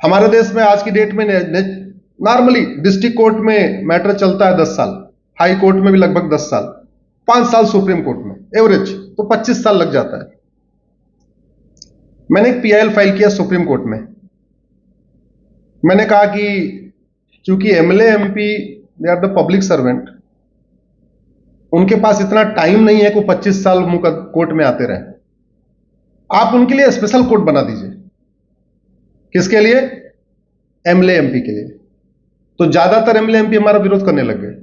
हमारे देश में आज की डेट में नॉर्मली डिस्ट्रिक्ट कोर्ट में मैटर चलता है 10 साल, हाई कोर्ट में भी लगभग 10 साल, 5 साल सुप्रीम कोर्ट में एवरेज, तो 25 साल लग जाता है। मैंने एक पीआईएल फाइल किया सुप्रीम कोर्ट में। मैंने कहा कि क्योंकि MLA MP they are the public servant, उनके पास इतना टाइम नहीं है कि 25 साल कोर्ट में आते रहे, आप उनके लिए स्पेशल कोर्ट बना दीजिए। किसके लिए? एमएलए एमपी के लिए। तो ज्यादातर एमएलए एमपी हमारा विरोध करने लग गए।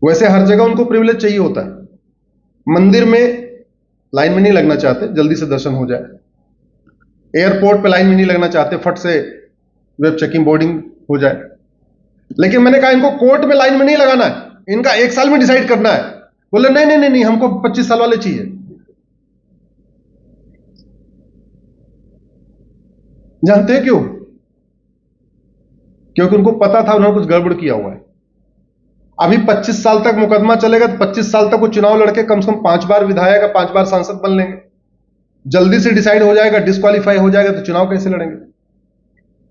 वैसे हर जगह उनको प्रिविलेज चाहिए होता है। मंदिर में लाइन में नहीं लगना चाहते, जल्दी से दर्शन हो जाए। एयरपोर्ट पे लाइन में नहीं लगना चाहते, फट से वेब चेकिंग बोर्डिंग हो जाए। लेकिन मैंने कहा इनको कोर्ट में लाइन में नहीं लगाना है, इनका 1 साल में डिसाइड करना है। बोले नहीं नहीं नहीं नहीं, हमको 25 साल वाले चाहिए। जानते हैं क्यों? क्योंकि उनको पता था उन्होंने कुछ गड़बड़ किया हुआ है। अभी 25 साल तक मुकदमा चलेगा तो 25 साल तक वो चुनाव लड़के कम से कम 5 बार विधायक, 5 बार सांसद बन लेंगे। जल्दी से डिसाइड हो जाएगा, डिस्क्वालीफाई हो जाएगा तो चुनाव कैसे लड़ेंगे?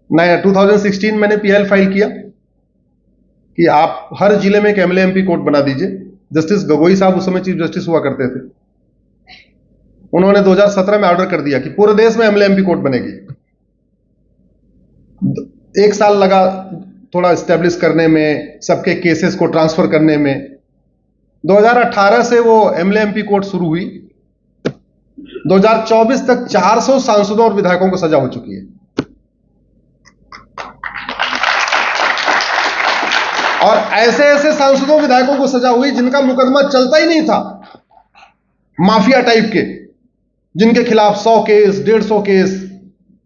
नया 2016 मैंने पीएल फाइल किया कि आप हर जिले में एक एमएलए एमपी कोर्ट बना दीजिए। जस्टिस गगोई साहब उस समय चीफ जस्टिस हुआ करते थे, उन्होंने 2017 में ऑर्डर कर दिया कि पूरे देश में एमएलए एमपी कोर्ट बनेगी। 1 साल लगा थोड़ा स्टैब्लिश करने में, सबके केसेस को ट्रांसफर करने में। 2018 से वो एमएलए एमपी कोर्ट शुरू हुई। 2024 तक 400 सांसदों और विधायकों को सजा हो चुकी है। और ऐसे ऐसे सांसदों विधायकों को सजा हुई जिनका मुकदमा चलता ही नहीं था, माफिया टाइप के, जिनके खिलाफ 100 केस, 150 केस,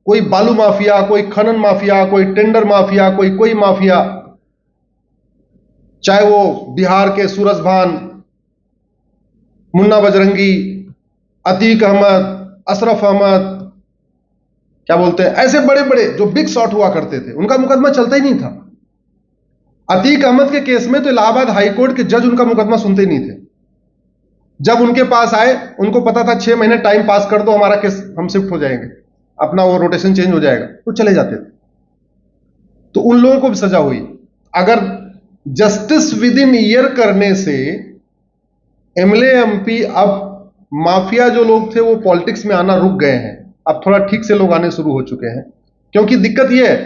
कोई बालू माफिया, कोई खनन माफिया, कोई टेंडर माफिया, कोई माफिया, चाहे वो बिहार के सूरजभान, मुन्ना बजरंगी, अतीक अहमद, अशरफ अहमद, क्या बोलते हैं, ऐसे बड़े बड़े जो बिग शॉट हुआ करते थे, उनका मुकदमा चलता ही नहीं था। अतीक अहमद के केस में तो इलाहाबाद हाईकोर्ट के जज उनका मुकदमा सुनते ही नहीं थे। जब उनके पास आए, उनको पता था 6 महीने टाइम पास कर दो, हमारा केस हम शिफ्ट हो जाएंगे, अपना वो रोटेशन चेंज हो जाएगा, तो चले जाते थे। तो उन लोगों को भी सजा हुई। अगर जस्टिस विद इन ईयर करने से एमएलए एमपी, अब माफिया जो लोग थे वो पॉलिटिक्स में आना रुक गए हैं, अब थोड़ा ठीक से लोग आने शुरू हो चुके हैं। क्योंकि दिक्कत यह है,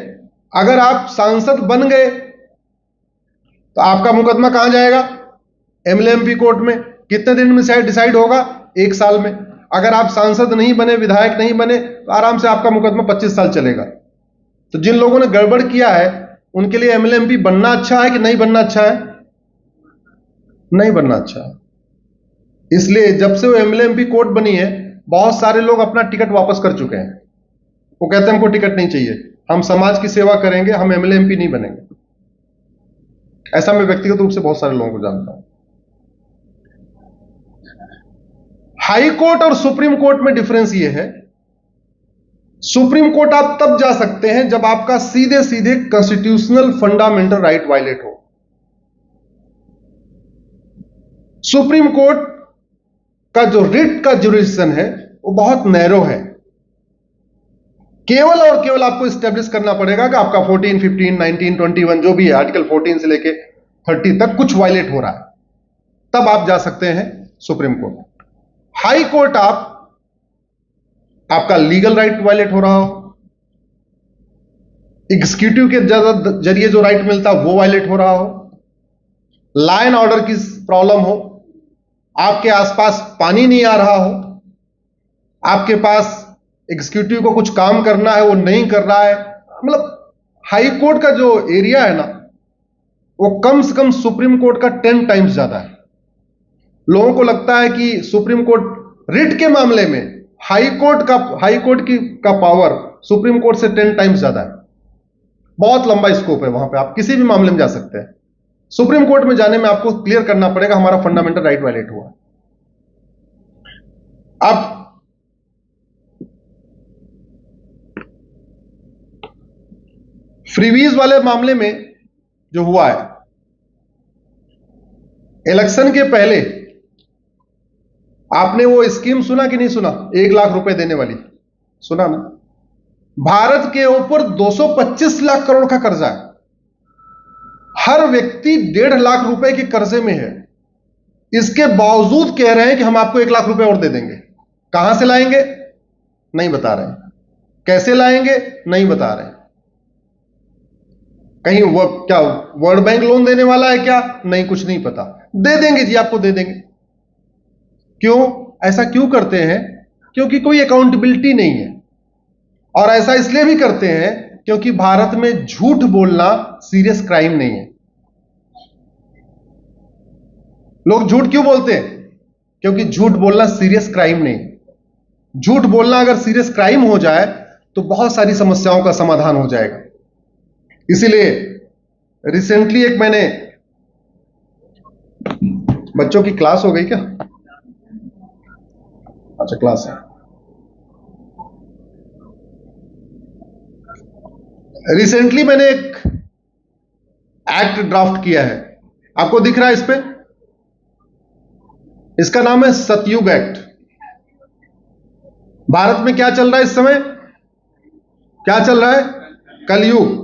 अगर आप सांसद बन गए तो आपका मुकदमा कहां जाएगा? एमएलए एमपी कोर्ट में। कितने दिन में डिसाइड होगा? 1 साल में। अगर आप सांसद नहीं बने, विधायक नहीं बने, तो आराम से आपका मुकदमा 25 साल चलेगा। तो जिन लोगों ने गड़बड़ किया है उनके लिए एमएलए एमपी बनना अच्छा है कि नहीं बनना अच्छा है? नहीं बनना अच्छा है। इसलिए जब से वो एमएलए एमपी कोर्ट बनी है, बहुत सारे लोग अपना टिकट वापस कर चुके हैं। वो कहते हैं हमको टिकट नहीं चाहिए, हम समाज की सेवा करेंगे, हम एमएलए एमपी नहीं बनेंगे। ऐसा मैं व्यक्तिगत रूप से बहुत सारे लोगों को जानता हूं। हाई कोर्ट और सुप्रीम कोर्ट में डिफरेंस यह है, सुप्रीम कोर्ट आप तब जा सकते हैं जब आपका सीधे सीधे कॉन्स्टिट्यूशनल फंडामेंटल राइट वायलेट हो। सुप्रीम कोर्ट का जो रिट का जुरिडिक्शन है वो बहुत नैरो है। केवल और केवल आपको स्टैब्लिश करना पड़ेगा कि आपका 14, 15, 19, 21 जो भी है, आर्टिकल 14 से लेके 30 तक कुछ वायलेट हो रहा है, तब आप जा सकते हैं सुप्रीम कोर्ट। हाई कोर्ट आपका लीगल राइट वायलेट हो रहा हो, एग्जीक्यूटिव के जरिए जो राइट मिलता है वो वायलेट हो रहा हो, लॉ एंड ऑर्डर की प्रॉब्लम हो, आपके आसपास पानी नहीं आ रहा हो, आपके पास एग्जीक्यूटिव को कुछ काम करना है वो नहीं कर रहा है, मतलब हाई कोर्ट का जो एरिया है ना, वो कम से कम सुप्रीम कोर्ट का 10 टाइम्स ज्यादा है। लोगों को लगता है कि सुप्रीम कोर्ट रिट के मामले में हाई कोर्ट का पावर सुप्रीम कोर्ट से 10 टाइम्स ज्यादा है। बहुत लंबा स्कोप है, वहां पे आप किसी भी मामले में जा सकते हैं। सुप्रीम कोर्ट में जाने में आपको क्लियर करना पड़ेगा हमारा फंडामेंटल राइट वायलेट हुआ। अब फ्रीवीज वाले मामले में जो हुआ है, इलेक्शन के पहले आपने वो स्कीम सुना कि नहीं सुना, 1 लाख रुपए देने वाली, सुना ना? भारत के ऊपर 225 लाख करोड़ का कर्जा है। हर व्यक्ति 1.5 लाख रुपए के कर्जे में है। इसके बावजूद कह रहे हैं कि हम आपको 1 लाख रुपए और दे देंगे। कहां से लाएंगे? नहीं बता रहे। कैसे लाएंगे? नहीं बता रहे। कहीं वो क्या वर्ल्ड बैंक लोन देने वाला है क्या? नहीं, कुछ नहीं पता। दे देंगे जी, आपको दे देंगे। क्यों? ऐसा क्यों करते हैं? क्योंकि कोई अकाउंटेबिलिटी नहीं है। और ऐसा इसलिए भी करते हैं क्योंकि भारत में झूठ बोलना सीरियस क्राइम नहीं है। लोग झूठ क्यों बोलते हैं? क्योंकि झूठ बोलना सीरियस क्राइम नहीं। झूठ बोलना अगर सीरियस क्राइम हो जाए तो बहुत सारी समस्याओं का समाधान हो जाएगा। इसीलिए रिसेंटली एक मैंने, बच्चों की क्लास हो गई क्या? अच्छा, क्लास है। रिसेंटली मैंने एक एक्ट ड्राफ्ट किया है, आपको दिख रहा है इस पे? इसका नाम है सतयुग एक्ट। भारत में क्या चल रहा है इस समय? क्या चल रहा है? कलयुग।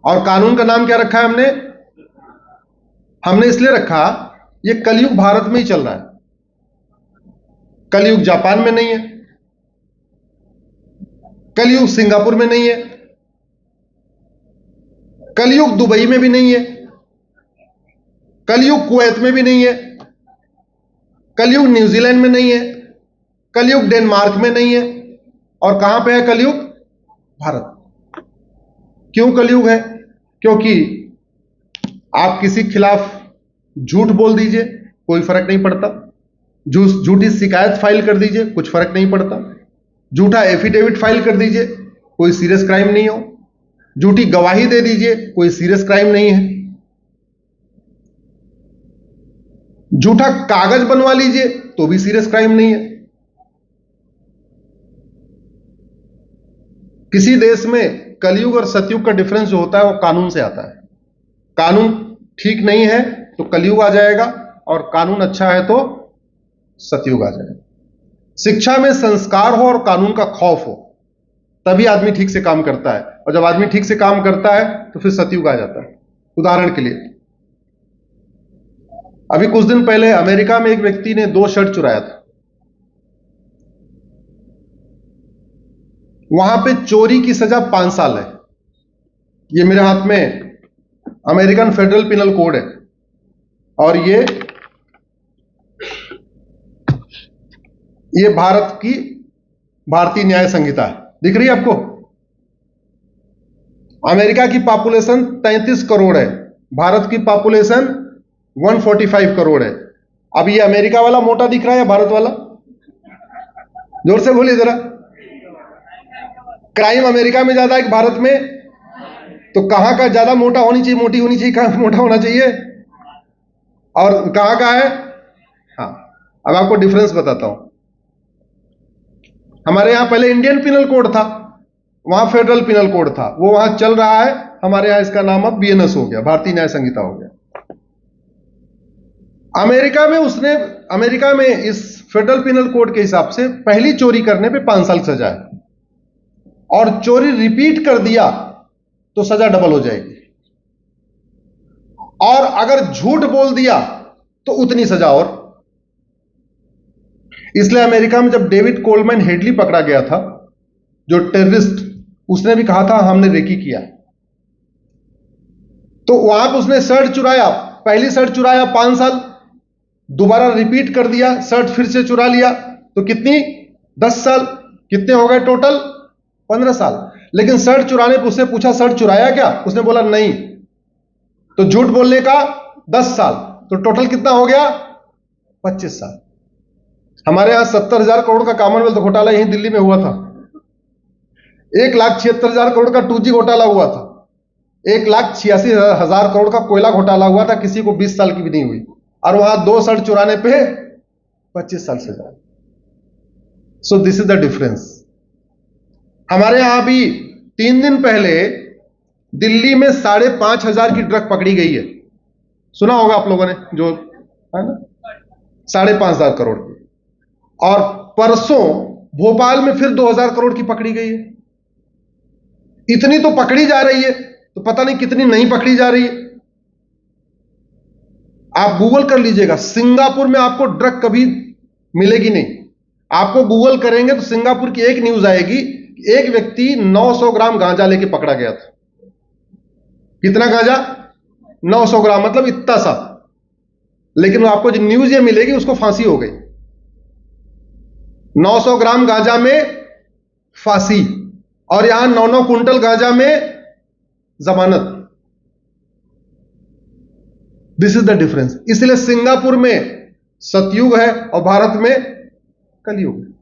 और कानून का नाम क्या रखा है हमने? हमने इसलिए रखा, ये कलयुग भारत में ही चल रहा है। कलयुग जापान में नहीं है, कलयुग सिंगापुर में नहीं है, कलयुग दुबई में भी नहीं है, कलयुग कुवैत में भी नहीं है, कलयुग न्यूजीलैंड में नहीं है, कलयुग डेनमार्क में नहीं है। और कहां पे है कलयुग? भारत। क्यों कलयुग है? क्योंकि आप किसी के खिलाफ झूठ बोल दीजिए, कोई फर्क नहीं पड़ता। झूठी शिकायत फाइल कर दीजिए, कुछ फर्क नहीं पड़ता। झूठा एफिडेविट फाइल कर दीजिए, कोई सीरियस क्राइम नहीं हो। झूठी गवाही दे दीजिए, कोई सीरियस क्राइम नहीं है। झूठा कागज बनवा लीजिए तो भी सीरियस क्राइम नहीं है। किसी देश में कलयुग और सतयुग का डिफरेंस जो होता है वो कानून से आता है। कानून ठीक नहीं है तो कलयुग आ जाएगा, और कानून अच्छा है तो सतयुग आ जाएगा। शिक्षा में संस्कार हो और कानून का खौफ हो, तभी आदमी ठीक से काम करता है। और जब आदमी ठीक से काम करता है तो फिर सतयुग आ जाता है। उदाहरण के लिए, अभी कुछ दिन पहले अमेरिका में एक व्यक्ति ने 2 शर्ट चुराया था। वहां पे चोरी की सजा 5 साल है। ये मेरे हाथ में अमेरिकन फेडरल पिनल कोड है, और ये भारत की भारतीय न्याय संहिता है। दिख रही है आपको? अमेरिका की पॉपुलेशन 33 करोड़ है, भारत की पॉपुलेशन 145 करोड़ है। अब ये अमेरिका वाला मोटा दिख रहा है या भारत वाला? जोर से बोलिए जरा। क्राइम अमेरिका में ज्यादा है कि भारत में? तो कहां का ज्यादा मोटा होनी चाहिए? मोटी होनी चाहिए, कहां मोटा होना चाहिए? और कहां का है? हाँ, अब आपको डिफरेंस बताता हूं। हमारे यहां पहले इंडियन पिनल कोड था, वहां फेडरल पिनल कोड था, वो वहां चल रहा है। हमारे यहां इसका नाम अब बीएनएस हो गया, भारतीय न्याय संहिता हो गया। अमेरिका में इस फेडरल पिनल कोड के हिसाब से पहली चोरी करने पे 5 साल सजा है, और चोरी रिपीट कर दिया तो सजा डबल हो जाएगी, और अगर झूठ बोल दिया तो उतनी सजा और। इसलिए अमेरिका में जब डेविड कोलमैन हेडली पकड़ा गया था, जो टेररिस्ट, उसने भी कहा था हमने रेकी किया। तो वहां पर उसने शर्ट चुराया, पहली शर्ट चुराया 5 साल, दोबारा रिपीट कर दिया, शर्ट फिर से चुरा लिया, तो कितनी? 10 साल। कितने हो गए टोटल? 15 साल। लेकिन शर्ट चुराने पर उससे पूछा शर्ट चुराया क्या? उसने बोला नहीं, तो झूठ बोलने का 10 साल, तो टोटल कितना हो गया? 25 साल। हमारे यहां 70,000 करोड़ का कॉमनवेल्थ घोटाला यहीं दिल्ली में हुआ था। 1,76,000 करोड़ का 2G घोटाला हुआ था। 1,86,000 करोड़ का कोयला घोटाला हुआ था, किसी को 20 साल की भी नहीं हुई, और वहां 2 शर्ट चुराने पे 25 साल सजा। So this is the difference. हमारे यहां भी 3 दिन पहले दिल्ली में 5,500 की ड्रग पकड़ी गई है। सुना होगा आप लोगों ने, जो है ना, 5,500 करोड़ की। और परसों भोपाल में फिर 2000 करोड़ की पकड़ी गई है। इतनी तो पकड़ी जा रही है, तो पता नहीं कितनी नहीं पकड़ी जा रही है। आप गूगल कर लीजिएगा, सिंगापुर में आपको ड्रग कभी मिलेगी नहीं। आपको गूगल करेंगे तो सिंगापुर की एक न्यूज आएगी, एक व्यक्ति 900 ग्राम गांजा लेके पकड़ा गया था। कितना गांजा? 900 ग्राम, मतलब इतना सा। लेकिन आपको जो न्यूज ये मिलेगी, उसको फांसी हो गई। 900 ग्राम गांजा में फांसी, और यहां 9-9 कुंटल गांजा में जमानत। This is the difference. इसलिए सिंगापुर में सतयुग है और भारत में कलयुग है।